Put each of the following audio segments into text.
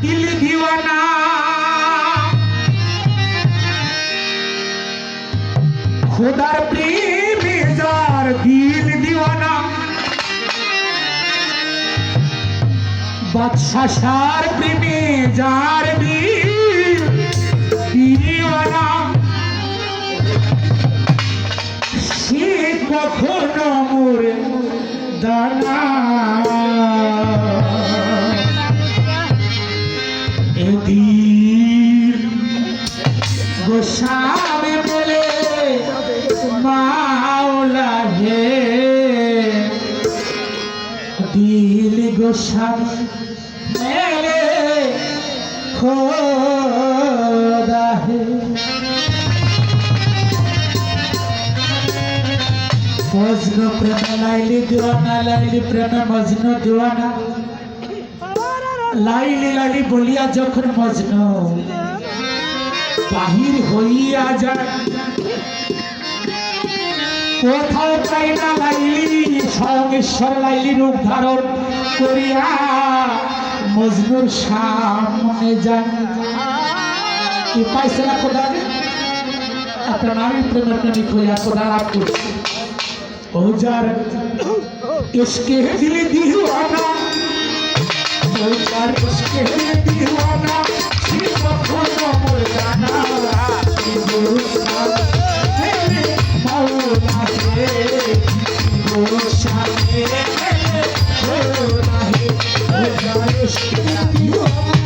दिल दीवाना खुदार प्रेम जार दिल दीवाना बादशाह शार प्रेमे जार दिल दीवाना সে কখনো মোর দানা এদিন গোসামে বলে মাওলা হে দিল গোসামে মেলে খোদা হে मजनू प्रेम लाइली दीवाना लाइली प्रेम मजनू दीवाना लाइली लाइली बोलिया जखन मजनू बाहिर हইয়া যায় কোথাও পাই না লাইলি স্বয়ংশ্বর লাইলি রূপ ধারণ করিয়া মজনুর সামনে যায় কি পাইছে না খোদা আপনার নামে প্রেমের প্রেমিক হইয়া খোদা লাভ করছে ओ जार इसके दिल दीवाना ओ जार इसके दिल दीवाना सिर्फ खोना मोर जाना मेरे मौला है गोशाने खोना है ओ जार इसके दिल दीवाना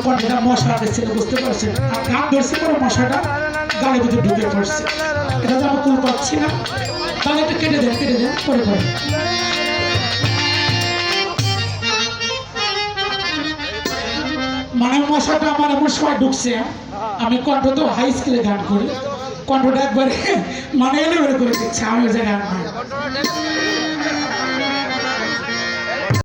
কণ্ঠটা মশা ছিল বুঝতে পারছেন গান ধরছে পরে মশাটা গালে ভিতরে ঢুকে পড়ছে এটা তো আমি তুল পাচ্ছি না তাহলে একটু কেটে দেন পরে পরে মানে মশাটা আমার এমন সময় ঢুকছে আমি কণ্ঠ তো হাই স্কেলে গান করি কণ্ঠটা একবারে মানে এলেবেলে করে দিচ্ছে আমি ওই জায়গায় গান